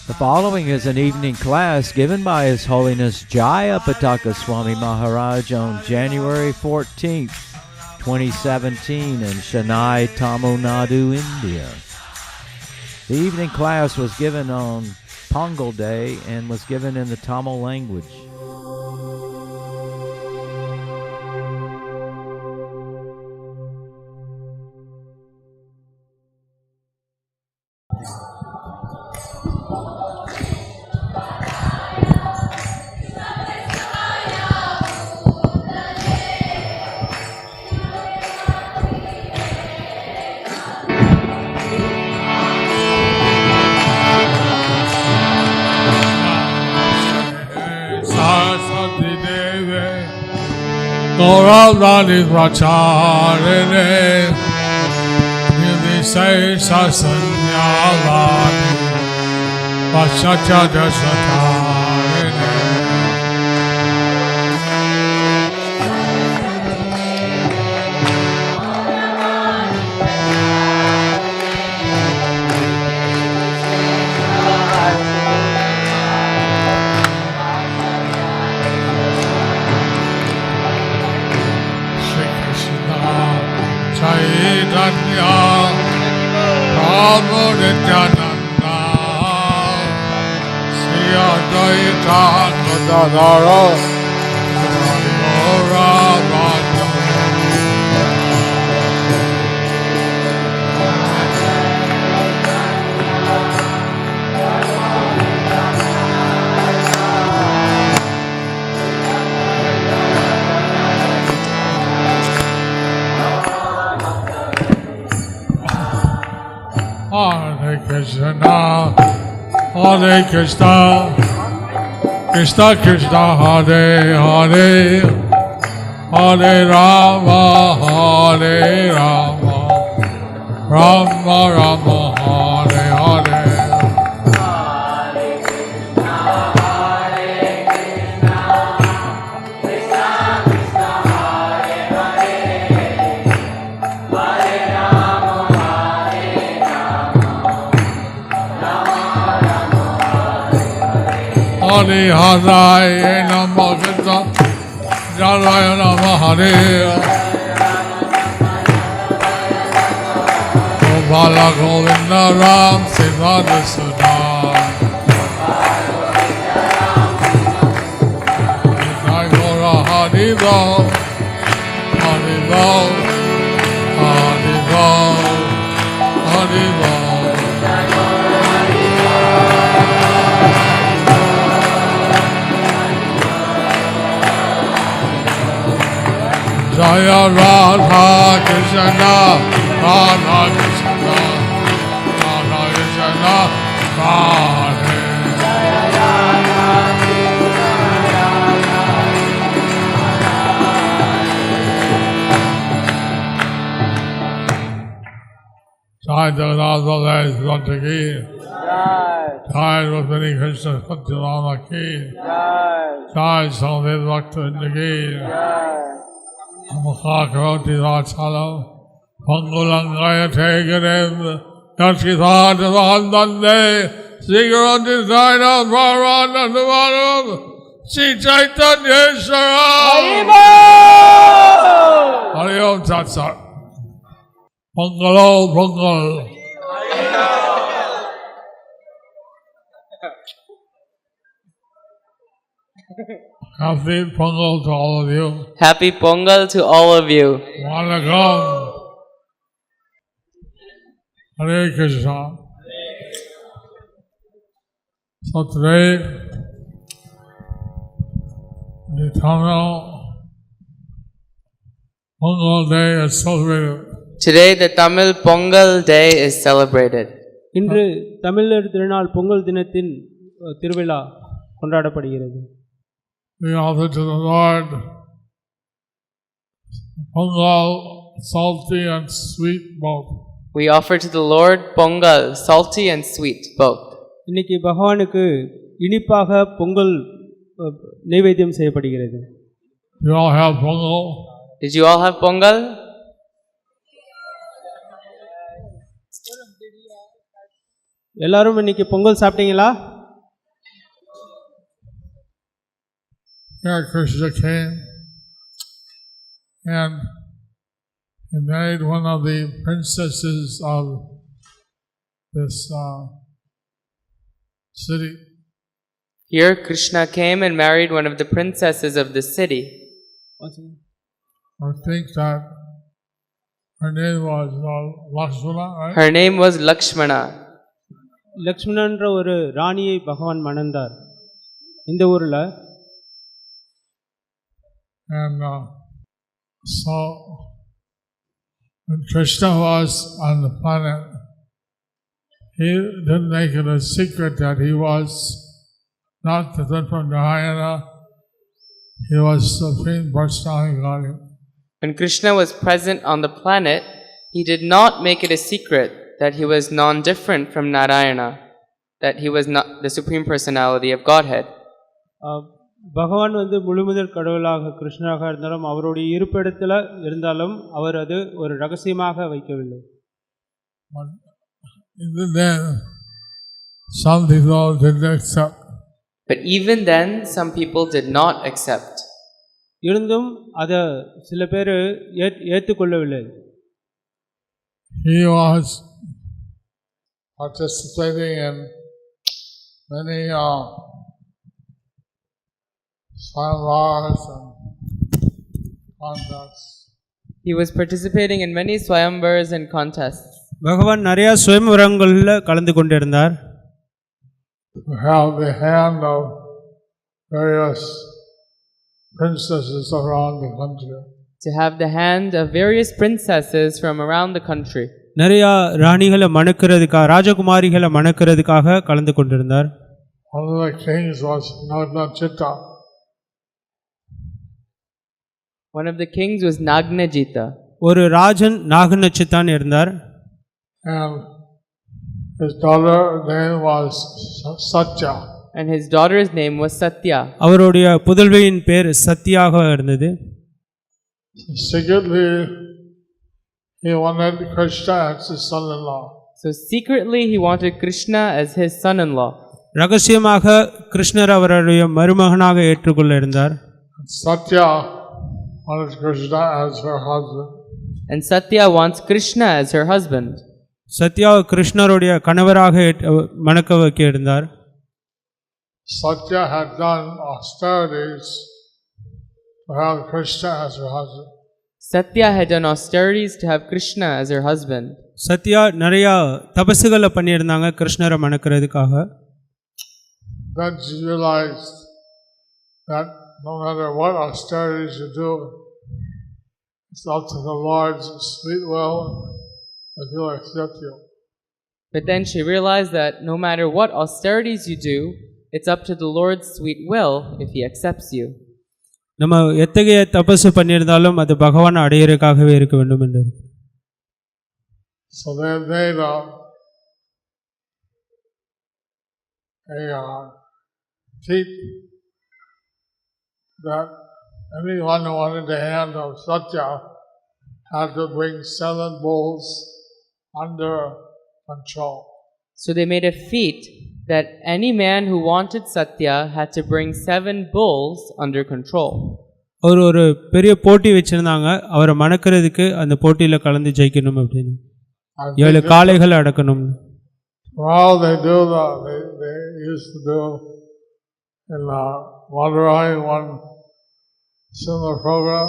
The following is an evening class given by His Holiness Jayapataka Swami Maharaj on January 14th, 2017 in Chennai, Tamil Nadu, India. The evening class was given on Pongal Day and was given in the Tamil language. Gauralani Pracharine Nidisesa Sanyalani Vachacha Dasatarine Chaitanya Prabhu Nityananda Sri Advaita Gadadhara Gaura Bhatta Hare Krishna, Hare Krishna, Krishna Krishna, Hare Hare, Hare Rama, Hare Rama, Rama Rama, Hare Hare. Hare Hare Namo Krishna Jaya Namo Hare Gopala Govinda Ram Sita Sudha Jai Gora Hari Ram Hari Ram Hari Ram Hari Ram Jaya Radha Krishna, Radha Krishna, Radha Krishna, Radhe. Jaya Radha Krishna, Radha Krishna. Jai Jagannath Baladev Sutta Ki. Jai Rukmini Krishna Satyavama Ki. Jai Samved Bhakta Ki. Karoti Vachalam, Pangulangaya Teganem, Kashkithad Vandande, Sigaran Design of Varan and the Varam, Sri Chaitanya Saram. Hari Om Tat Sat. Pangalo, Pangal. Happy Pongal to all of you. Happy Pongal to all of you. Vanakkam. Hare Krishna. So today, the Tamil Pongal Day is celebrated. Today the Tamil Pongal Day is celebrated. இன்று தமிழர் திருநாள் பொங்கல் தினத்தின் திருவிழா கொண்டாடப்படுகிறது. We offer to the Lord Pongal, salty and sweet both. We offer to the Lord Pongal, salty and sweet both. இன்னைக்கு பகவானுக்கு இனிப்பாக பொங்கல் நைவேத்தியம் செய்யப்படுகிறது. You all have Pongal? Did you all have Pongal? எல்லாரும் இன்னைக்கு பொங்கல் சாப்பிட்டீங்களா? Here Krishna came and he married one of the princesses of this city. Here Krishna came and married one of the princesses of the city. I think that her name was Lakshmana, right? Her name was Lakshmana. லக்ஷ்மணன்ற ஒரு ராணியை பகவான் மணந்தார் இந்த ஊர்ல. And so when Krishna was on the planet, he didn't make it a secret that he was not the son from Narayana, he was Supreme Personality of Godhead. When Krishna was present on the planet, he did not make it a secret that he was non-different from Narayana, that he was not the Supreme Personality of Godhead. பகவான் முழுமுதல் கடவுளாக கிருஷ்ணராக இருந்தாலும் அவருடைய இருப்பிடத்தில் இருந்தாலும் அவர் அது ஒரு ரகசியமாக வைக்கவில்லை. But even then, some people did not accept. இருந்தும் அதை சில பேர் ஏற்றுக்கொள்ளவில்லை. He was participating in many swayamvaras and contests. He was participating in many swayamvaras and contests. பகவான் நிறைய சுயம்வரங்களில் கலந்து கொண்டிருந்தார். To have the hand of various princesses around the country. To have the hand of various princesses from around the country. நிறைய ராணிகளை மணக்கிறதுக்காக, ராஜகுமாரிகளை மணக்கிறதுக்காக கலந்து கொண்டிருந்தார். One of the kings was Nagnajita. One of the kings was Nagnajita. ஒரு ராஜன் நாகநச்சித்தான் இருந்தார். And his daughter name was Satya. And his daughter's name was Satya. அவருடைய புதல்வியின் பேர் சத்யாக இருந்தது. Secretly, he wanted Krishna as his son-in-law. So secretly he wanted Krishna as his son-in-law. ரகசியமாக கிருஷ்ணர் அவருடைய மருமகனாக ஏற்றுக்கொள்ள இருந்தார். Satya wanted Krishna as her husband. And Satya wants Krishna as her husband. Sathya கிருஷ்ணருடைய கணவராக மணக்க வைக்க இருந்தார். Satya had done austerities to have Krishna as her husband. Satya had done austerities to have Krishna as her husband. Sathya நிறைய தபசுகளை பண்ணியிருந்தாங்க கிருஷ்ணரை மணக்கிறதுக்காக. Then she realized that no matter what austerities you do, it's up to the Lord's sweet will that He'll accept you. But then she realized that no matter what austerities you do, it's up to the Lord's sweet will if He accepts you. நம்ம எத்தகைய தபசு பண்ணியிருந்தாலும் அது பகவான் அடையறதுக்காகவே இருக்க வேண்டும் என்று. So they made a feat that anyone who wanted the hand of Satya had to bring 7 bulls under control. So they made a feat that any man who wanted Satya had to bring 7 bulls under control. ஒரு பெரிய போட்டி வச்சிருந்தாங்க அவரை மணக்கிறதுக்கு. அந்த போட்டியில கலந்து ஜெயிக்கணும் அப்படின்னு 7 காளைகள் அடக்கணும். Well, they used to do in Madurai one similar program.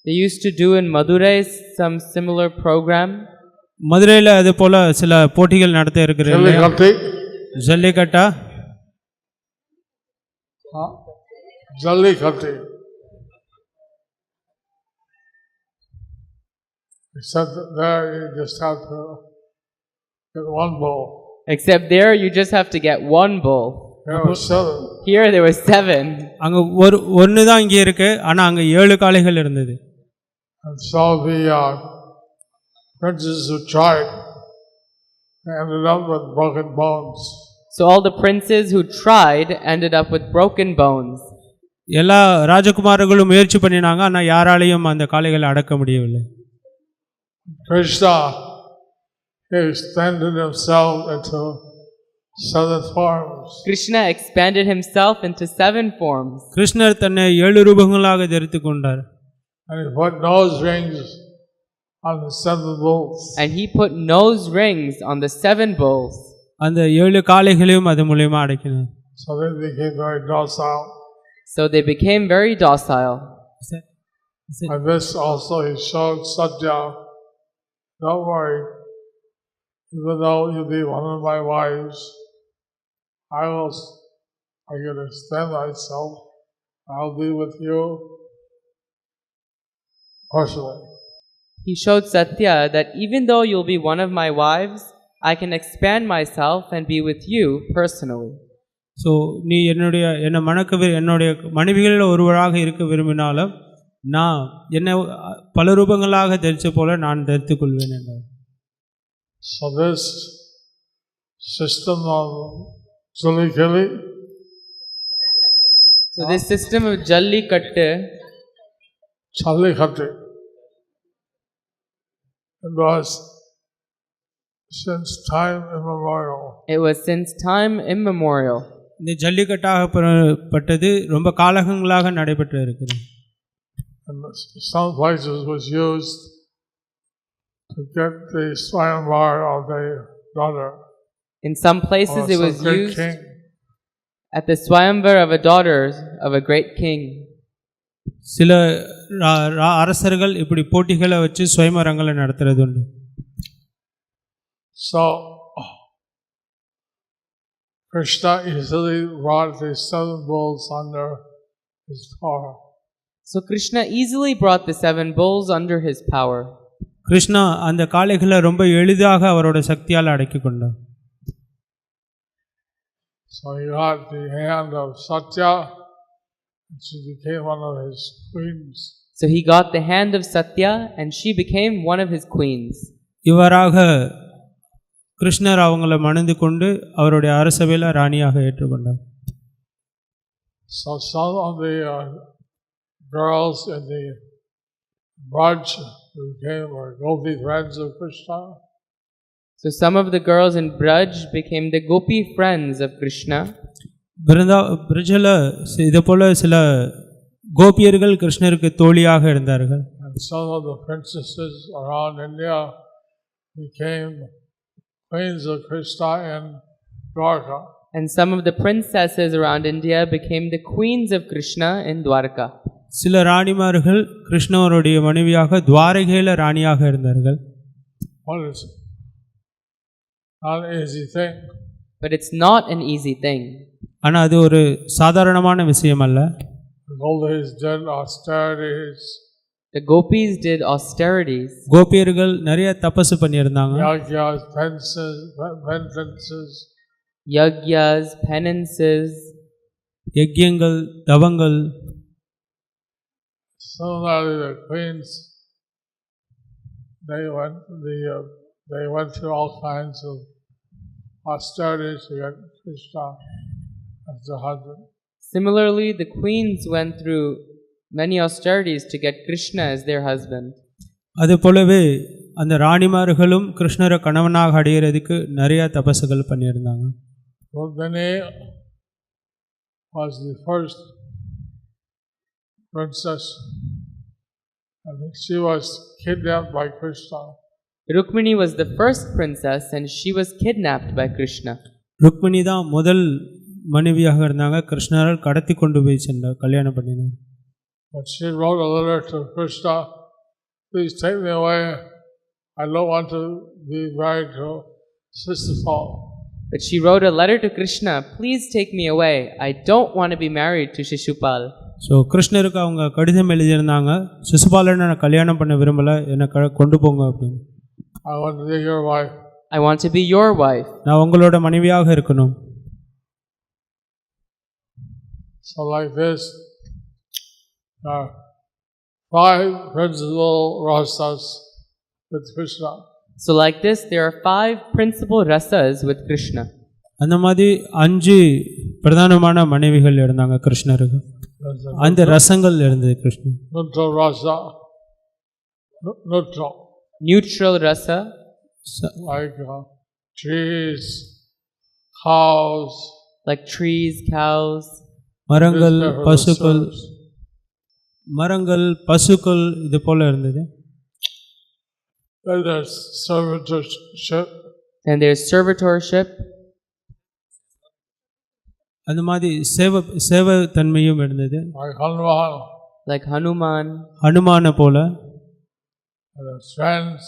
They used to do in Madurai some similar program. மதுரையில் அது போல சில போட்டிகள் நடத்த இருக்கிறது. ஜல்லிக்கட்டா Jallikatti. Except there you just have to get 1 bull. Except there you just have to get 1 bull. There were 7. Here there were 7. அங்க ஒன்னு தான் இங்கே இருக்கு, ஆனா அங்க 7 காளைகள் இருந்தது. And so the princes who tried ended up with broken bones. So all the princes who tried ended up with broken bones. எல்லா ராஜகுமாரர்களும் முயற்சி பண்ணினாங்க, ஆனா யாராலையும் அந்த காளைகளை அடக்க முடியவில்லை. Krishna, he extended himself into 7 forms. Krishna expanded himself into 7 forms. கிருஷ்ணர் தன்னை 7 ரூபங்களாக தரித்துக் கொண்டார். And he put nose rings on the 7 bulls. And he put nose rings on the 7 bulls. அந்த 7 காளைகளையும் அது மூலமா அடக்கினார். So they became very docile. So they became very docile. And this also he showed Satya, don't worry, even though you be one of my wives, I can extend myself. I'll be with you personally. He showed Satya that even though you'll be one of my wives, I can expand myself and be with you personally. So நீ என்னை என்னுடைய மனைவிகளில் ஒருவராக இருக்க விரும்பினாலும் நான் என்னை பல ரூபங்களாக தரித்த போல நான் தரித்துக் கொள்வேன் என்றார். So this system of Jallikattu, So this system of Jallikattu, it was since time immemorial. it was since time immemorial. இந்த ஜல்லிக்கட்டாகப்பட்டது ரொம்ப காலங்களாக நடைபெற்று இருக்கிறது. And some places was used to get the swayamvar of the daughter. In some places it was used king. at the swayamvar of a daughter of a great king. சில அரசர்கள் இப்படி போட்டிகளை வச்சு சுயமரங்களை நடத்துறது உண்டு. So Krishna easily brought the 7 bulls under his power. So Krishna easily brought the 7 bulls under his power. Krishna அந்த காளைகளை ரொம்ப எளிதாக அவரோட சக்தியால் அடக்கி கொண்டார். So he got the hand of Satya, and she became one of his queens. So he got the hand of Satya and she became one of his queens. இவராக கிருஷ்ணர் அவங்கள மணந்து கொண்டு அவருடைய அரசவையில் ராணியாக ஏற்றுக்கொண்டார். So some of the girls in the Braj became Gopi friends of Krishna. So some of the girls in Braj became the Gopi friends of Krishna. பிரஜல இதை போல சில கோபியர்கள் கிருஷ்ணருக்கு தோழியாக இருந்தார்கள். And some of the princesses around India became queens of Krishna in Dwarka. And some of the princesses around India became the queens of Krishna in Dwarka. சில ராணிமார்கள் கிருஷ்ணருடைய மனைவியாக துவாரகையில ராணியாக இருந்தார்கள். What is it? Not an easy thing. But it's not an easy thing. ஆனா அது ஒரு சாதாரணமான விஷயம் அல்ல. The gopis did austerities. The gopis did austerities. கோபியர்கள் நிறைய தபசு பண்ணியிருந்தாங்க. Yagyas, penances, யஜ்யங்கள், தவங்கள். Similarly, the queens, they went through all kinds of austerities to get Krishna as their husband. Similarly, the queens went through many austerities to get Krishna as their husband. அது போலவே அந்த ராணிமார்களும் கிருஷ்ணரை கணவனாக அடையிறதுக்கு நிறைய தபசுகள் பண்ணியிருந்தாங்க. Rukmini was the first princess, and she was kidnapped by Krishna. Rukmini was the first princess and she was kidnapped by Krishna. Rukmini தான் முதல் மனைவியாக இருந்தாங்க. கிருஷ்ணரால் கடத்தி கொண்டு போய் சென்றார், கல்யாணம் பண்ணினார். But she wrote a letter to Krishna, please take me away. I don't want to be married to Shishupal. But she wrote a letter to Krishna, please take me away. I don't want to be married to Shishupal. So கிருஷ்ணருக்கு அவங்க கடிதம் எழுதியிருந்தாங்க, சிசுபாலனை நான் கல்யாணம் பண்ண விரும்பலை, என்னை கொண்டு போங்க அப்படின்னு. I want to be your wife. I want to be your wife. நான் உங்களோட மனைவியாக இருக்கணும். So like this, 5 principal rasas with Krishna. So like this, there are 5 principal rasas with Krishna. அந்த மாதிரி 5 பிரதானமான மனைவிகள் இருந்தாங்க கிருஷ்ணருக்கு. அந்த ரசங்கள் இருந்தது Krishnan. Neutral rasa, neutral. Neutral rasa, like trees, cows, like trees, cows, மரங்கள் this never பசுக்கள் serves. மரங்கள் பசுக்கள் இது போல இருந்தது. Then there's servitorship, and there's servitorship, அந்த மாதிரி சேவை தன்மையும் இருந்தது. like Hanuman, like Hanuman, ஹனுமான போல, and his friends,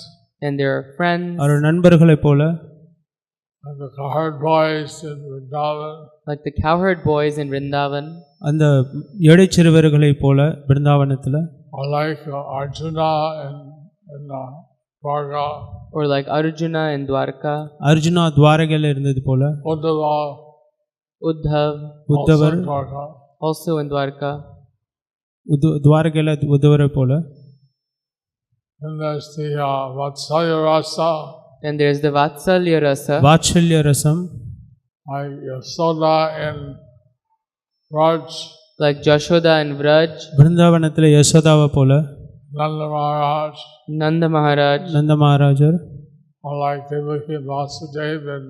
and their friends, அவர் நண்பர்களைப் போல, and the cowherd boys in Vrindavan, like the cowherd boys in Vrindavan, அந்த இடைச்சிறுவர்களைப் போல பிருந்தாவனத்தில், or like Arjuna in Dwarka, or like Arjuna in Dwarka, Arjuna துவாரகையில் இருந்தது போல, Uddhava, Uddhav, Uddhavar also in Dwarka, also in Dwarka, துவாரகையில் உத்தவரை போல. and there's the Vatsalya Rasa, and there's the Vatsalya Rasa, வாத்சல்ய rasam, like Yasoda and Raj, like Jashoda and Vraj, பிருந்தாவனத்தில் யசோதாவை போல, Nanda Maharaj, Nanda Maharaj, Nanda மகாராஜர், or like Devaki and Vasudeva in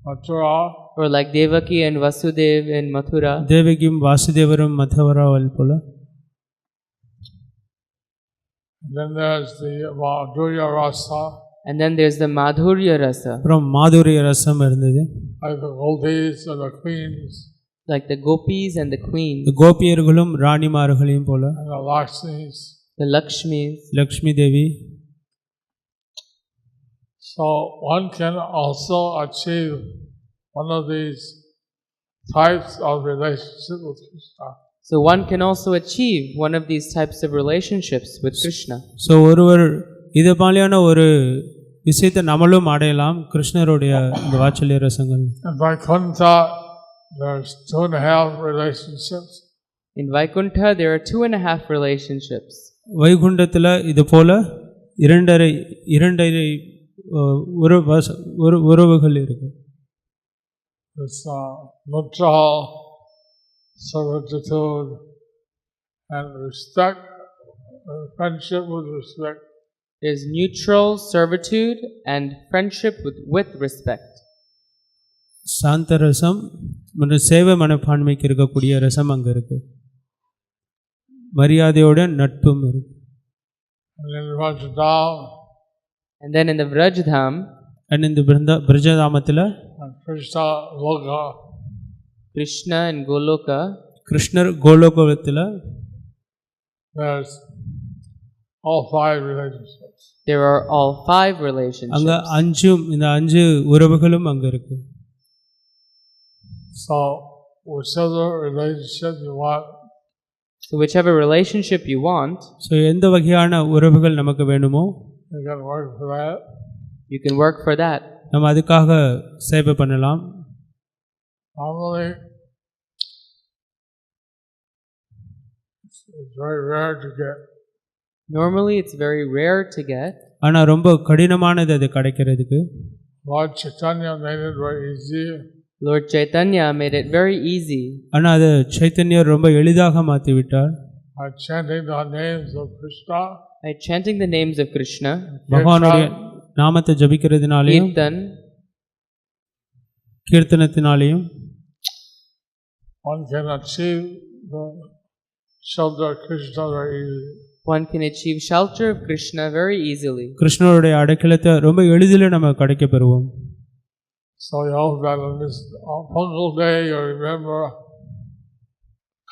Mathura, or like Devaki and Vasudev in Mathura, தேவகியும் வாசுதேவரும் மதவராவல் போல. and then there's the Madhurya Rasa, and then there's the Madhurya Rasa, அப்புறம் மாதுரிய ரசம் இருந்தது. like the gopis and the queens, like the gopis and the queens, இந்த கோபியர்களும் ராணிமார்களையும் போல, and the Lakshmis. the Lakshmis. Lakshmi Devi. So one can also achieve one of these types of relationship with Krishna. So one can also achieve one of these types of relationships with Krishna. So ஒருவர் இது மாதிரியான ஒரு விஷயத்தை நம்மளும் அடையலாம் கிருஷ்ணருடைய இந்த வாத்சல்ய ரசங்கள். In Vaikuntha, there's 2.5 relationships. In Vaikuntha, there are 2.5 relationships. வைகுண்டத்தில் இது போல இரண்டரை உறவுகள் இருக்கு. There's neutral servitude and respect, and friendship with respect. There's neutral servitude and friendship with respect. சாந்த ரசம் மற்றும் சேவை மனப்பான்மைக்கு இருக்கக்கூடிய ரசம் அங்கே இருக்கு. மரியாதையோட நட்பும் இருக்கு. And then in the Vrajdham, and இந்த பிரஜதாமத்தில் Krishna and Goloka, கிருஷ்ணர் கோலோகத்தில் there's all 5 relationships. there are all 5 அங்கே relationships. இந்த 5 உறவுகளும் அங்கே இருக்கு. So whichever relationship you want, So whichever relationship you want, so எந்த வகையான உறவுகள் நமக்கு வேணுமோ you can work for that. you can work for that. நம்ம அதுக்காக சேவை பண்ணலாம். Normally, it's very rare to get. Normally it's very rare to get, ஆனால் ரொம்ப கடினமானது அது கிடைக்கிறதுக்கு. Lord Chaitanya made it very easy. Lord Chaitanya made it very easy ஆனால் அது சைத்தன்யர் ரொம்ப எளிதாக மாற்றி விட்டார். By chanting the names of Krishna, by chanting the names of Krishna, பகவானுடைய நாமத்தை ஜபிக்கிறதுனாலையும் Kirtan, கீர்த்தனத்தினாலையும் one can achieve the shelter of Krishna very easily. one can achieve shelter of Krishna very easily. கிருஷ்ணருடைய அடைக்கலத்தை ரொம்ப எளிதில் நம்ம கிடைக்க பெறுவோம். So you hope that on this Pongal day you remember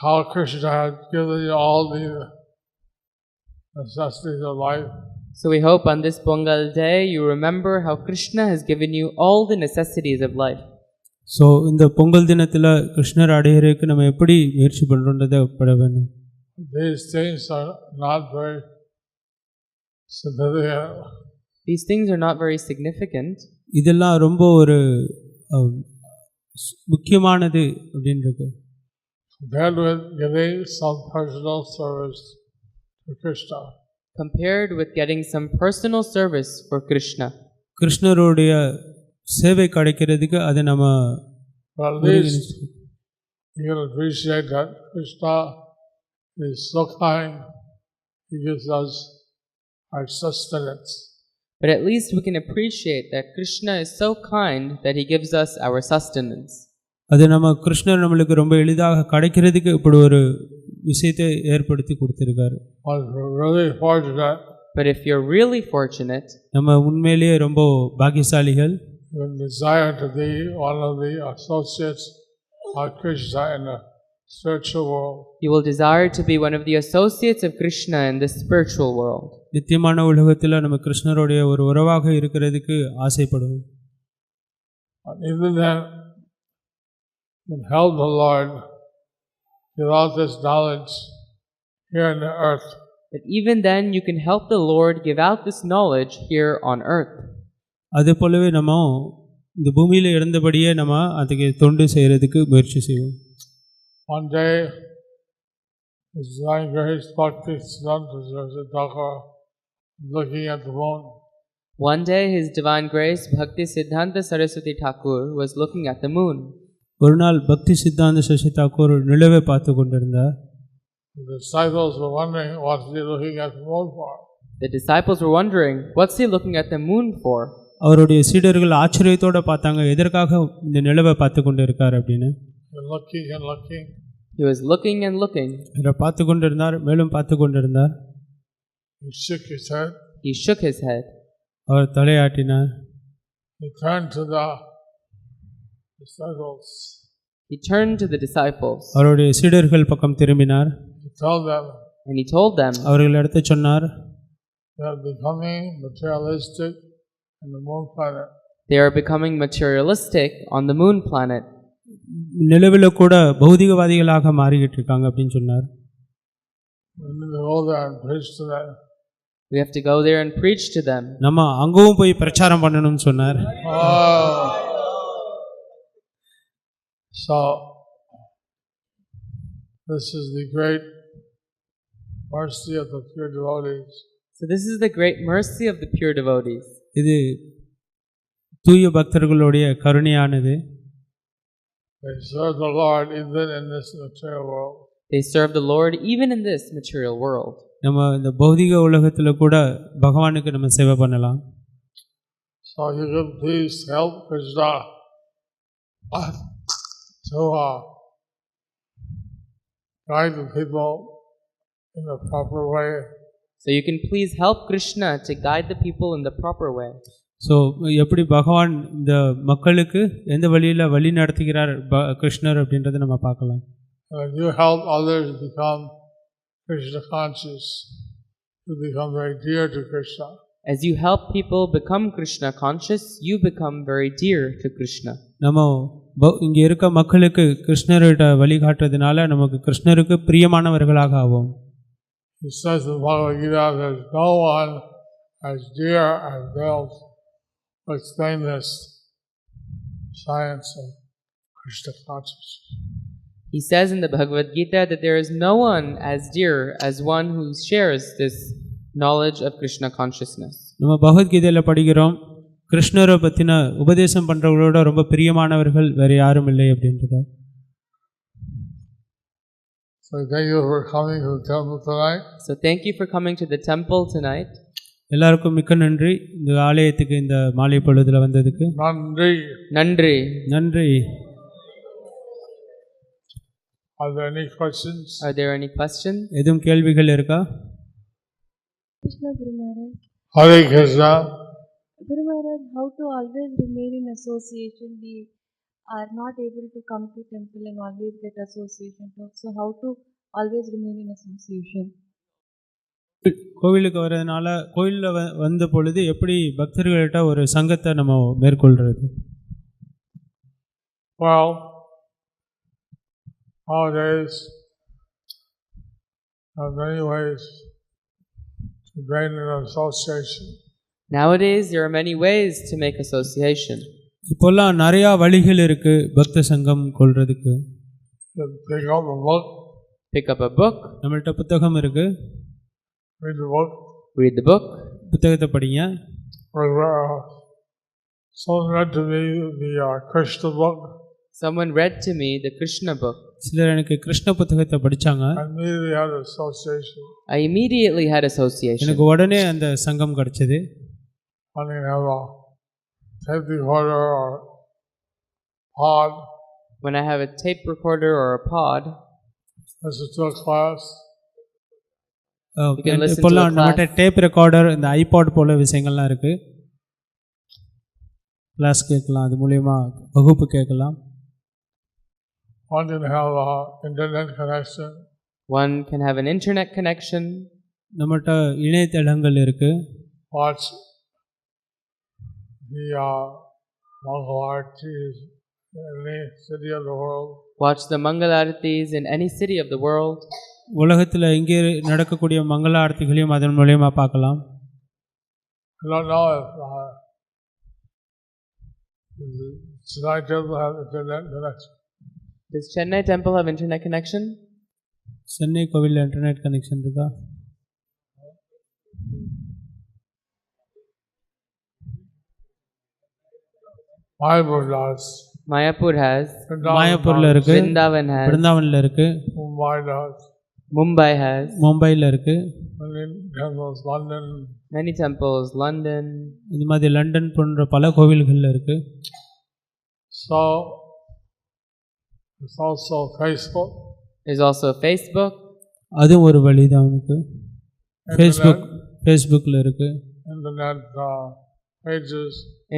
how Krishna has given you all the necessities of life. So we hope on this Pongal day you remember how Krishna has given you all the necessities of life. So இந்த பொங்கல் தினத்தில் கிருஷ்ணர் அடையிறதுக்கு நம்ம எப்படி முயற்சி பண்ணுறோன்றதை பட வேணும். These things are not very significant. These things are not very significant. இதெல்லாம் ரொம்ப ஒரு முக்கியமானது அப்படின்றது. Compared with giving some personal service to Krishna. Compared with getting some personal service for Krishna. கிருஷ்ணருடைய சேவை கிடைக்கிறதுக்கு அதை நம்ம But at least you can appreciate that Krishna is so kind. He gives us our sustenance. But at least we can appreciate that Krishna is so kind that he gives us our sustenance. அது நம்ம கிருஷ்ணர் நம்மளுக்கு ரொம்ப எளிதாக கிடைக்கிறதுக்கு இப்படி ஒரு விஷயத்தை ஏற்படுத்தி கொடுத்திருக்காரு. Really fortunate. But if you're really fortunate, நம்ம உண்மையிலேயே ரொம்ப பாக்கியசாலிகள். You desire to be one of the associates of Krishna in the spiritual world. you will desire to be one of the associates of Krishna in the spiritual world. நித்தியமான உலகத்தில் நம்ம கிருஷ்ணருடைய ஒரு உறவாக இருக்கிறதுக்கு ஆசைப்படுவோம். Even then, you can help the Lord without this knowledge here on the earth. But even then, you can help the Lord give out this knowledge here on earth. அதே போலவே நம்ம இந்த பூமியில் இருந்தபடியே நம்ம அதுக்கு தொண்டு செய்கிறதுக்கு முயற்சி செய்வோம். One day, His Divine Grace Bhaktisiddhanta Saraswati Thakur looking at the moon. One day, His Divine Grace Bhaktisiddhanta Saraswati Thakur was looking at the moon. ஒரு நாள் பக்தி சித்தாந்த சரஸ்வதி தாக்கூர் நிலவை பார்த்து கொண்டிருந்தார். The disciples were wondering what he looking at the moon for. The disciples were wondering, what's he looking at the moon for? அவருடைய சீடர்கள் ஆச்சரியத்தோடு பார்த்தாங்க, எதற்காக இந்த நிலவை பார்த்து கொண்டு இருக்கார் அப்படின்னு. Looking and looking. He was looking and looking. இதை பார்த்து கொண்டிருந்தார், மேலும் பார்த்து கொண்டிருந்தார். He shook his head. He shook his head. Our தலையாட்டினார். He turned to the disciples. He turned to the disciples. அவருடைய சீடர்கள் பக்கம் திரும்பினார். He told them. And he told them. அவர்களிடத்தை சொன்னார். They are becoming materialistic on the moon planet. They are becoming materialistic on the moon planet. நிலவில் கூட பௌதிகவாதிகளாக மாறிக்கிட்டு இருக்காங்க அப்படின்னு சொன்னார். We need to go there and preach to them. We have to go there and preach to them. நம்ம அங்கேயும் போய் பிரச்சாரம் பண்ணணும்னு சொன்னார். So this is the great mercy of the pure devotees. So this is the great mercy of the pure devotees. இது தூய பக்தர்களுடைய கருணையானது. They serve the Lord even in this material world. They serve the Lord even in this material world. நம்ம இந்த பௌதிக உலகத்தில் கூட பகவானுக்கு நம்ம சேவை பண்ணலாம். So you can please help Krishna to guide the people in the proper way. So you can please help Krishna to guide the people in the proper way. So எப்படி பகவான் இந்த மக்களுக்கு எந்த வழியில் வழி நடத்துகிறார் கிருஷ்ணர் அப்படின்றத நம்ம பார்க்கலாம். You help others become Krishna conscious, to become very dear to Krishna. As you help people become Krishna conscious, you become very dear to Krishna. நம்ம இங்கே இருக்க மக்களுக்கு கிருஷ்ணர்கிட்ட வழிகாட்டுறதுனால நமக்கு கிருஷ்ணருக்கு பிரியமானவர்களாக ஆவோம். He says in Bhagavad Gita, there's no one as dear as those who explain this science of Krishna consciousness. He says in the Bhagavad Gita that there is no one as dear as one who shares this knowledge of Krishna consciousness. நம்ம பகவத்கீதையில் படிக்கிறோம், கிருஷ்ணரை பற்றின உபதேசம் பண்ணுறவங்களோட ரொம்ப பிரியமானவர்கள் வேறு யாரும் இல்லை அப்படின்றத. So thank you for coming to the temple tonight. So thank you for coming to the temple tonight. எல்லாருக்கும் மிக்க நன்றி இந்த ஆலயத்துக்கு இந்த மாலை பொழுதுல வந்ததுக்கு. Nandri. Nandri. நன்றி. Are there any questions? Are there any questions? எதுவும் கேள்விகள் இருக்கா? Krishna Guru Maharaj. Hare Krishna. Guru Maharaj, how to always remain in association? We are not able to come to temple and always get association. So how to always remain in association? கோவிலுக்கு வர்றதுனால கோயிலில் வந்த பொழுது எப்படி பக்தர்கள்ட்ட ஒரு சங்கத்தை நம்ம மேற்கொள்றது? Well, nowadays there are many ways to gain an association. Nowadays there are many ways to make association. இப்போல்லாம் நிறையா வழிகள் இருக்கு பக்த சங்கம் கொள்றதுக்கு. Pick up a book. Pick up a book. நம்மள்ட்ட புத்தகம் இருக்கு. Read the book. Read the book. புத்தகத்தை படிங்க. Someone read to me the Krishna book. Someone read to me the Krishna book. சிலர் எனக்கு கிருஷ்ண புத்தகத்தை படிச்சாங்க. I immediately had association. I immediately had association. எனக்கு உடனே அந்த சங்கம் கிடைச்சது. when you have a tape recorder or pod, When I have a tape recorder or a pod, listen to a class. You can listen to இப்போல்லாம் a நம்மகிட்ட class. Tape recorder இந்த iPod போல விஷயங்கள்லாம் இருக்குது. கிளாஸ் கேட்கலாம், அது மூலயமா வகுப்பு கேட்கலாம். One can have a internet connection. One can have an internet connection. நம்மகிட்ட இணையதளங்கள் இருக்குது. Watch the Mangal Artis in any city of the world. Watch the Mangal Aartis in any city of the world. உலகத்தில் எங்கே நடக்கக்கூடிய மங்கள ஆரத்திகளையும் அதன் மூலயமா பார்க்கலாம். I don't know if Chennai Temple have internet connection. Does Chennai Temple have internet connection? Chennai கோவிலில் internet connection இருக்கா? Mayapur does. Mayapur has. மாயாப்பூரில் இருக்கு, Vrindavan has. பிருந்தாவனில் இருக்கு, Mumbai does. Mumbai has. மும்பையில் இருக்கு, Many temples, London. Many temples. London. இந்த மாதிரி London போன்ற பல கோவில்களில் இருக்கு. So it's also Facebook. There's also Facebook. அதுவும் ஒரு வழி தான் நமக்கு. ஃபேஸ்புக்கில் இருக்கு, Internet pages.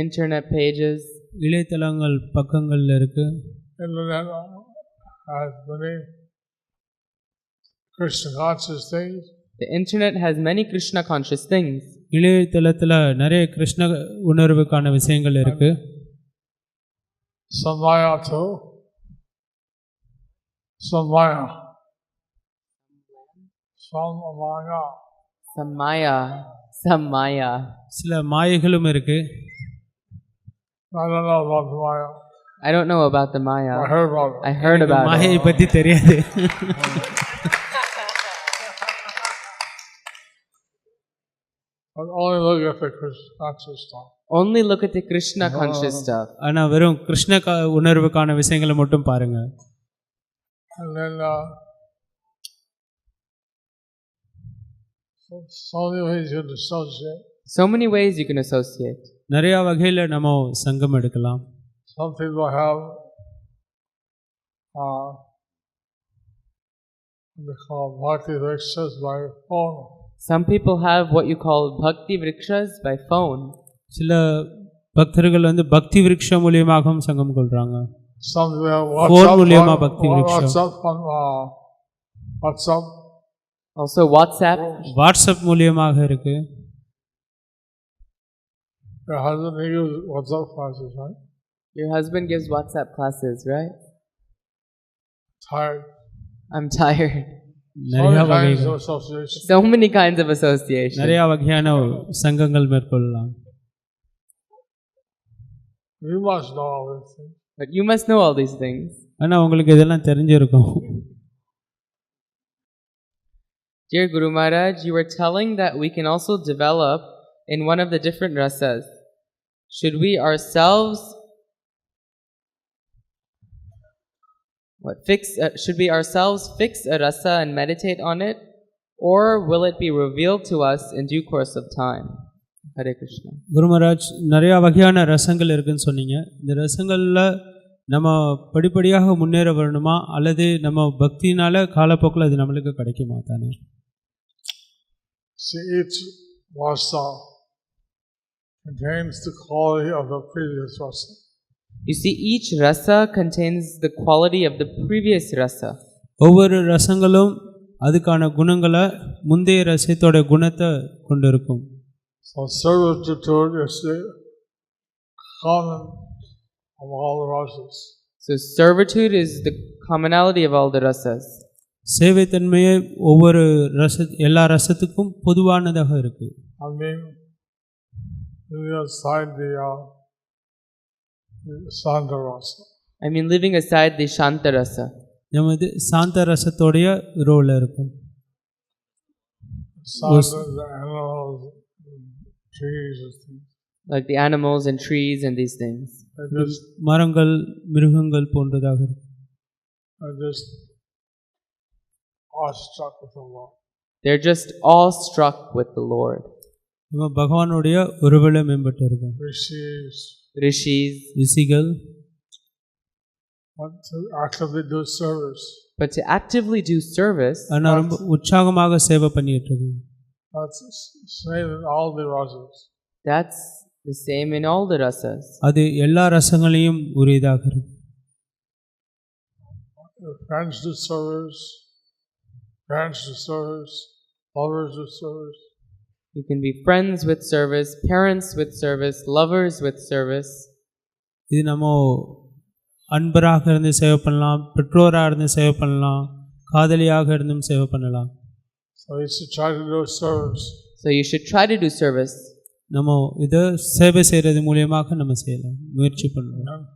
Internet pages. இணையதளங்கள் பக்கங்களில் இருக்கு. Internet has many Krishna conscious things. The internet has many Krishna conscious things. இணையதளத்தில் நிறைய கிருஷ்ண உணர்வுக்கான விஷயங்கள் இருக்கு. Samaya too. Samaya. Samaya. Samaya. Samaya. சில மாயைகளும் இருக்கு. I don't know about the Maya. I don't know about the Maya. I heard about it. I heard about it. மாயை பற்றி தெரியாது. But only look at the Krishna conscious stuff. Only look at the Krishna conscious stuff. ஆனால் வெறும் கிருஷ்ண உணர்வுக்கான விஷயங்களை மட்டும் பாருங்க. And then so many ways you can associate. So many ways you can associate. நிறையா வகையில் நம்ம சங்கம் எடுக்கலாம். Some people have what they call bhakti rikshas by phone. Some people have what you call bhakti vrikshas by phone. சில பக்தர்கள் வந்து பக்தி விருட்சம் மூலியமாகவும் சங்கம் கொள்றாங்க. Some have Phone மூலியமா பக்தி விருட்சம். WhatsApp. Also WhatsApp. வாட்ஸ்அப் மூலியமாக இருக்கு. Your husband he gives WhatsApp classes, right? Your husband gives WhatsApp classes, right? Tired. I'm tired. நிறைய So many kinds வகைகள், of association. So many kinds of association. நிறைய வகையான சங்கங்கள் மேற்கொள்ளலாம். You must know all these things. But you must know all these things. ஆனால் உங்களுக்கு இதெல்லாம் தெரிஞ்சிருக்கும். Dear Guru Maharaj, you were telling that we can also develop in one of the different rasas. Should we ourselves should we ourselves fix a rasa and meditate on it, or will it be revealed to us in due course of time? Hare Krishna. குரு மகாராஜ், நிறையா வகையான ரசங்கள் இருக்குன்னு சொன்னீங்க. இந்த ரசங்களில் நம்ம படிப்படியாக முன்னேற வரணுமா, அல்லது நம்ம பக்தினால காலப்போக்கில் அது நம்மளுக்கு கிடைக்குமா தானே? See, each rasa contains the quality of the previous rasa. You see, each rasa contains the quality of the previous rasa. ஒவ்வொரு ரசங்களும் அதுக்கான குணங்களை முந்தைய ரசத்தோட குணத்தை கொண்டு இருக்கும். So servitude is the common of all the rasas. So servitude is the commonality of all the rasas. சேவைத்தன்மையை ஒவ்வொரு எல்லா ரசத்துக்கும் பொதுவானதாக இருக்கு. I mean, aside the Santa rasa. I mean, leaving aside the Shanta rasa. நம்ம இது சாந்த ரசத்தோடைய ரோல இருக்கும். Santa, the animals, trees, and things. Like the animals and trees and these things. மரங்கள், மிருகங்கள் போன்றதாக இருக்கும். They're just awestruck with the Lord. They're just awestruck with the Lord. நம்ம பகவானுடைய உருவில மேம்பட்டு இருக்கும். Rishis, ரிஷிகள் want to actively do service. but to actively do service, ஆனால் ரொம்ப உற்சாகமாக சேவை பண்ணிட்டு இருக்கும். That's same in all the rasas. that's the same in all the rasas. அது எல்லா ரசங்களையும் உரியதாக இருக்கு. Friends do service, parents do service, lovers do service. You can be friends with service, parents with service, lovers with service. இது நம்ம அன்பராக இருந்து சேவை பண்ணலாம், பெற்றோராக இருந்து சேவை பண்ணலாம், காதலியாக இருந்தும் சேவை பண்ணலாம். So you should try to do service. So you should try to do service. நம்ம இதை சேவை செய்கிறது மூலியமாக நம்ம செய்யலாம், முயற்சி பண்ணலாம்.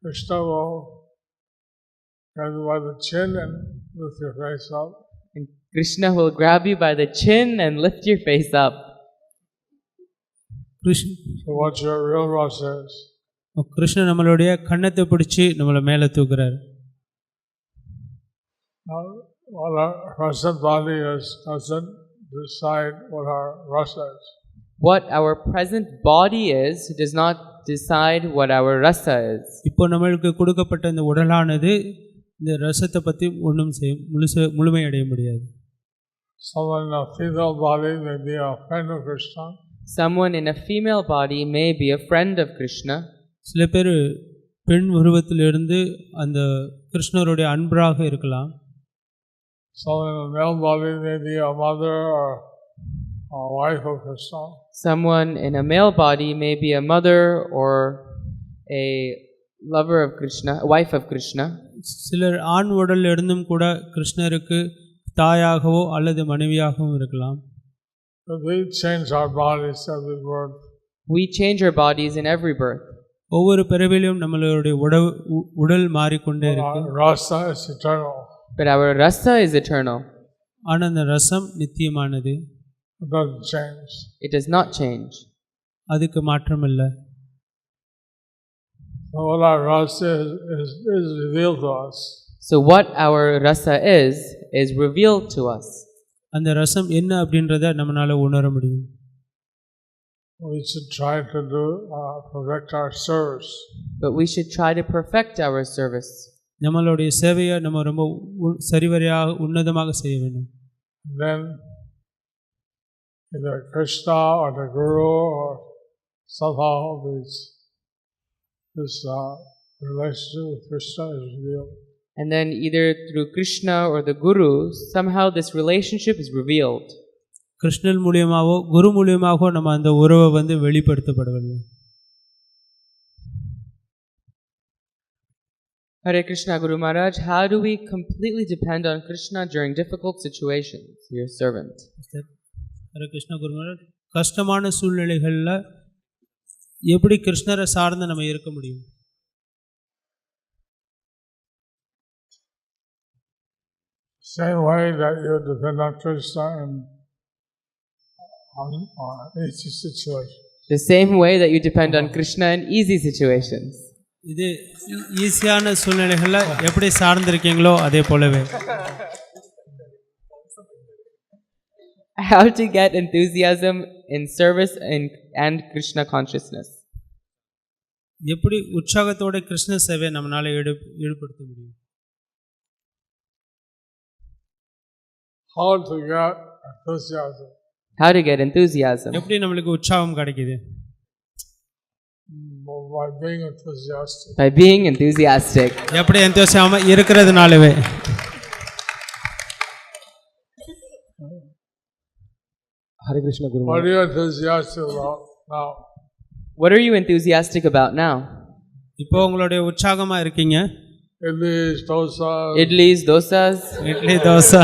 Krishna will grab you by the chin and lift your face up. And Krishna will grab you by the chin and lift your face up. So what your real rasa is. Krishnan நம்மளுடைய கண்ணத்தை பிடிச்சி நம்மளை மேலே தூக்குறாரு. What our present body is doesn't decide what our rasa is. What our present body is does not decide what our rasa is. இப்போ நம்மளுக்கு கொடுக்கப்பட்ட இந்த உடலானது இந்த ரசத்தை பற்றி ஒன்றும் முழுமையடைய முடியாது. Someone in a female body may be a friend of Krishna. Someone in a female body may be a friend of Krishna. சில பேர் பெண் உருவத்திலிருந்து அந்த கிருஷ்ணருடைய அன்பராக இருக்கலாம். Someone in a male body may be a mother or a wife of Krishna. Someone in a male body may be a mother or a lover of Krishna, a wife of Krishna. சிலர் ஆண் உடலில் இருந்தும் கூட கிருஷ்ணருக்கு தாயாகவோ அல்லது மனைவியாகவும் இருக்கலாம். We change our bodies every birth. We change our bodies in every birth. ஒவ்வொரு பிறவிலும் நம்மளுடைய உடல் மாறிக்கொண்டே இருக்கு. Rasa is eternal. But our rasa is eternal. ஆனால் அந்த ரசம் நித்தியமானது. It doesn't change. It does not change. அதுக்கு மாற்றம் இல்லை. So what our rasa is revealed to us. So what our rasa is revealed to us. அந்த ரசம் என்ன அப்படின்றத நம்மளால உணர முடியும். We should try to do perfect our service. But we should try to perfect our service. நம்மளுடைய சேவையை நம்ம ரொம்ப சரிவரையாக உன்னதமாக செய்ய வேண்டும். Then either Krishna or the Guru or somehow this relationship with Krishna is revealed. And then either through Krishna or the Guru, somehow this relationship is revealed. Krishnan மூலியமாவோ குரு மூலியமாகவோ நம்ம அந்த உறவை வெளிப்படுத்தப்படவில்லை. Hare Krishna Guru Maharaj, how do we completely depend on Krishna during difficult situations? Your servant. Hare Krishna குரு மகாராஜ், கஷ்டமான சூழ்நிலைகளில் எப்படி கிருஷ்ணரை சார்ந்து நம்ம இருக்க முடியும்? Same way that you depend on Krishna in easy situations. The same way that you depend on Krishna in easy situations. இது ஈஸியான சூழ்நிலைகளில் எப்படி சார்ந்திருக்கீங்களோ அதே போலவே. How to get enthusiasm in service and Krishna consciousness. எப்படி உற்சாகத்தோட கிருஷ்ண சேவை நம்மளால ஈடுபடுத்த முடியும்? How to get enthusiasm. How to get enthusiasm. எப்படி நம்மளுக்கு உற்சாகம் கிடைக்குது? By being enthusiastic. By being enthusiastic. எப்படி enthusiasm இருக்கிறதுனாலவே. Hare Krishna Guru. What are you enthusiastic about now? What are you enthusiastic about now? இப்போ உங்களுடைய உற்சாகமா இருக்கீங்க? Idlis, dosas. Idlis, dosas. Idli dosa.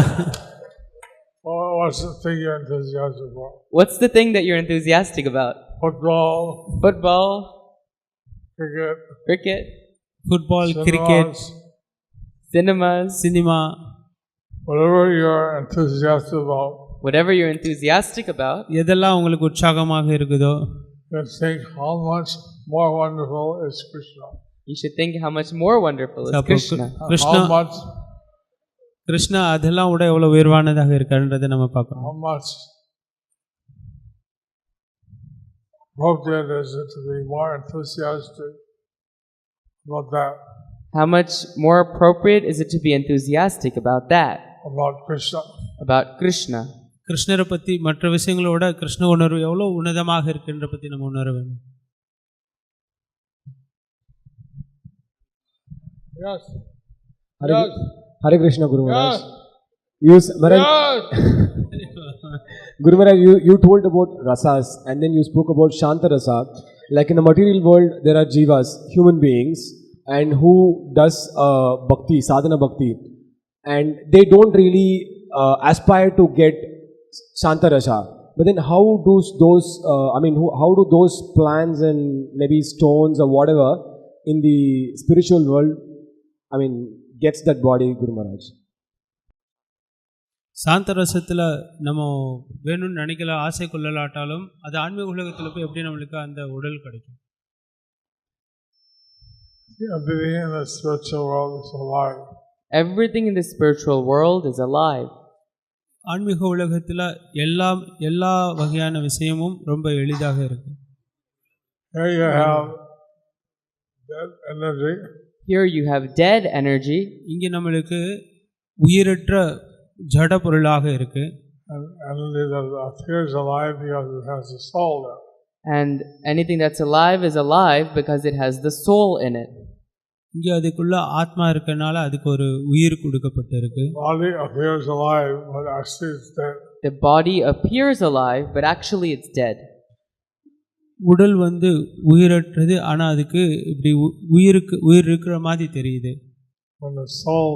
What's the thing you're enthusiastic about? What's the thing that you're enthusiastic about? Football. Football. Cricket. Cricket. Football, cinemas, cricket, Cinemas. Cinema. Whatever you're enthusiastic about. Whatever you're enthusiastic about. எதெல்லாம் உங்களுக்கு உற்சாகமாக இருக்குதோ. You think how much more wonderful is Krishna. You should think how much more wonderful is Krishna. Krishna How much. Krishna அதெல்லாம் விட எவ்வளவு உயர்வானதாக இருக்கான்றதை நம்ம பார்க்கணும். How much appropriate is it to be more enthusiastic about that, How much more appropriate is it to be enthusiastic about that, about Krishna? about Krishna? கிருஷ்ணரை பற்றி மற்ற விஷயங்களோட கிருஷ்ண உணர்வு எவ்வளோ உன்னதமாக இருக்குன்ற பற்றி நம்ம உணர வேண்டும். Yes. Hare Krishna, Guru Maharaj. Yes. Guru Maharaj, you told about rasas and then you spoke about Shanta Rasa. Like in the material world, there are jivas, human beings, and who does bhakti, sadhana bhakti, and they don't really aspire to get Shanta Rasa. But then how do those, how do those plants and maybe stones or whatever in the spiritual world, gets that body, Guru Maharaj? சாந்த ரசத்தில் நம்ம வேணும்னு நினைக்கல, ஆசை கொள்ளலாட்டாலும் அது ஆன்மீக உலகத்தில் போய் எப்படி நம்மளுக்கு அந்த உடல் கிடைக்கும்? Everything in the spiritual world is alive. Everything in the spiritual world is alive. ஆன்மீக உலகத்தில் எல்லா வகையான விஷயமும் ரொம்ப எளிதாக இருக்கு. Here you have dead energy. Here you have dead energy. இங்கே நம்மளுக்கு உயிரற்ற ஜட பொருளாக இருக்கு. And energy that appears alive because it has a soul there. And anything that's alive is alive because it has the soul in it. இங்கே அதுக்குள்ள ஆத்மா இருக்கனால அதுக்கு ஒரு உயிர் கொடுக்கப்பட்டிருக்கு. Body appears alive, but actually it's dead. The body appears alive, but actually it's dead. உடல் உயிரற்றது, ஆனால் அதுக்கு இப்படி உயிர் இருக்கிற மாதிரி தெரியுது. When the soul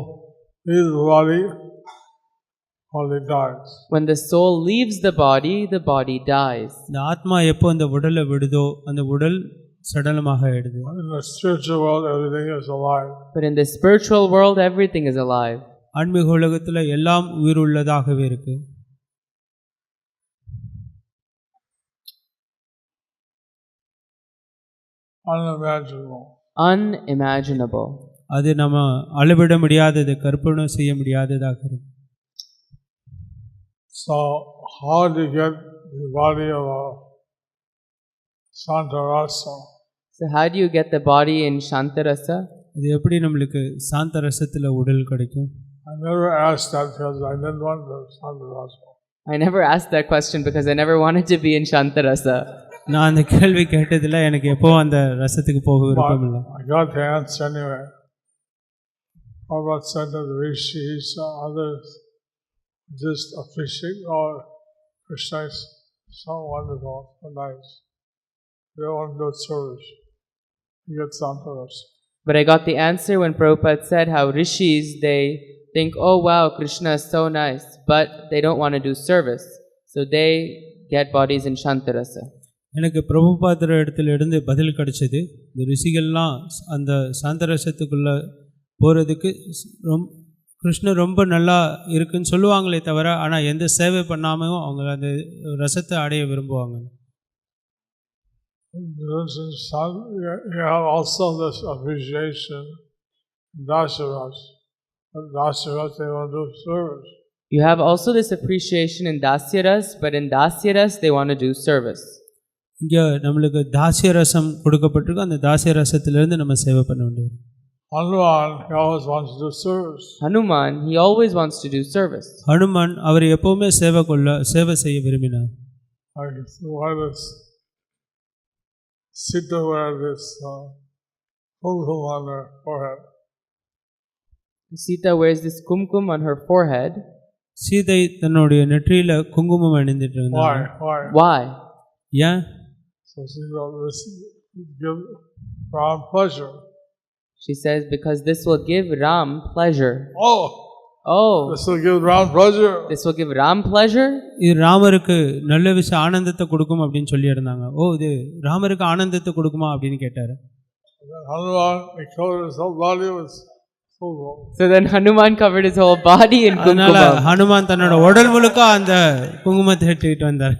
leaves the body, only dies. When the soul leaves the body dies. இந்த ஆத்மா எப்போ அந்த உடலை விடுதோ அந்த உடல் சடலமாக ஆயிடுது. In the spiritual world, everything is alive. But in the spiritual world, everything is alive. ஆன்மீக உலகத்தில் எல்லாம் உயிர் உள்ளதாகவே இருக்கு. Unimaginable. அது நம்ம அளவிட முடியாதது, கற்பனை செய்ய முடியாததாக இருக்கு. So how do you get the body of a Shanta Rasa? So how do you get the body in Shanta Rasa? அது எப்படி நம்மளுக்கு சாந்த ரசத்தில் உடல் கிடைக்கும்? I never asked that because I didn't want the Shanta Rasa. I never asked that question because I never wanted to be in Shanta Rasa. நான் அந்த கேள்வி கேட்டதில்லை, எனக்கு எப்போ அந்த ரசத்துக்கு போக விருப்பம் இல்லை. I got the answer anyway. How about Santa Rishis, others just appreciate, oh, Krishna is so wonderful, so nice. They want to do service. You get Santa Rasa. But I got the answer when Prabhupada said how rishis, they think, oh wow, Krishna is so nice, but they don't want to do service. So they get bodies in Shanta Rasa. எனக்கு பிரபுபாதர் இடத்துல இருந்து பதில் கிடைச்சது. இந்த ரிஷிகள்லாம் அந்த சாந்தரசத்துக்குள்ளே போகிறதுக்கு கிருஷ்ணர் ரொம்ப நல்லா இருக்குன்னு சொல்லுவாங்களே தவிர, ஆனால் எந்த சேவை பண்ணாமையும் அவங்க அந்த ரசத்தை அடைய விரும்புவாங்க. You have also this appreciation in Dasyaras. In Dasyaras, they want to do service. You have also this appreciation in Dasyaras, but in Dasyaras, they want to do service. இங்கே நம்மளுக்கு தாசிய ரசம் கொடுக்கப்பட்டிருக்கு. அந்த தாசிய ரசத்திலிருந்து நம்ம சேவை பண்ண வேண்டியது. Hanuman, he always wants to do service. Hanuman, he always wants to do service. Hanuman அவர் எப்பவுமே சேவை செய்ய விரும்பினார். Why does Sita wear this kumkum on her forehead? Sita wears this kumkum on her forehead. Sita தன்னுடைய நெற்றியில குங்குமம் அணிந்துட்டு இருந்தார். Why? ஏன்? So she goes, give Ram pleasure. She says because this will give Ram pleasure. Oh, this will give Ram pleasure. This will give Ram pleasure. இது ராமருக்கு நல்ல விஷயம் ஆனந்தத்தை கொடுக்கும் அப்படின்னு சொல்லி இருந்தாங்க. ஓ, இது ராமருக்கு ஆனந்தத்தை கொடுக்குமா அப்படின்னு கேட்டாரு. Hanuman, he covered his whole body with kumkum. So then Hanuman covered his whole body in அதனால kumkum. ஹனுமான் தன்னோட உடல் முழுக்க அந்த குங்குமத்தை எடுத்துக்கிட்டு வந்தார்.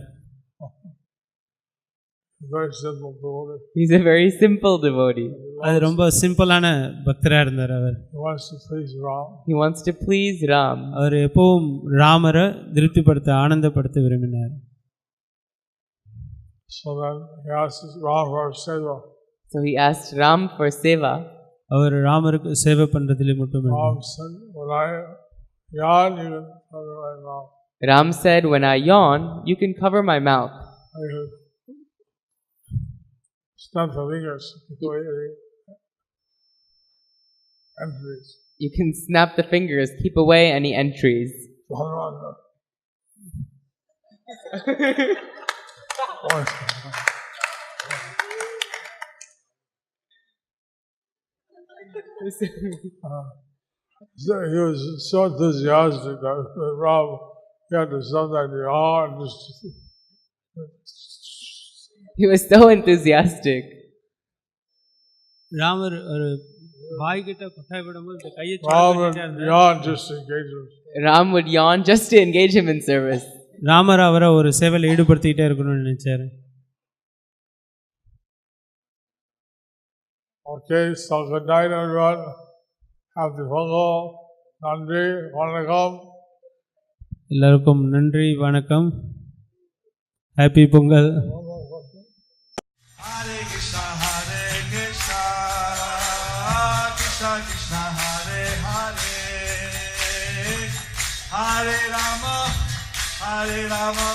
Very simple devotee. He's a very simple devotee. அது ரொம்ப சிம்பிளான பக்தரா இருந்தார் அவர். He wants to please Ram. He wants to please Ram. அவர் எப்பவும் ராமரை திருப்திப்படுத்த, ஆனந்தப்படுத்த விரும்பினார். So then he asked Ram for seva. So he asked Ram for seva. அவர் ராமருக்கு சேவை பண்ணுறதுல மட்டும் Ram said, when I yawn, you can cover my mouth. Ram said, when I yawn, you can cover my mouth. I could snap the fingers, take away any entries. You can snap the fingers, keep away any entries. So he was so enthusiastic that Ram had to sometimes yawn. He was so enthusiastic. Ramar ஒரு வாய்கிட்ட கொட்டாய் விடும்போது இந்த கையை Ram would yawn just to engage him. Ram would yawn just to engage him in service. Ramar அவரை ஒரு சேவையில் ஈடுபடுத்திக்கிட்டே இருக்கணும்னு நினைச்சாரு. Okay, so good night everyone. Happy Pongal. Nandri, Vanakkam. எல்லாருக்கும் நன்றி, வணக்கம், happy Pongal. Hare Krishna, Krishna Krishna, Hare Hare, Hare Rama,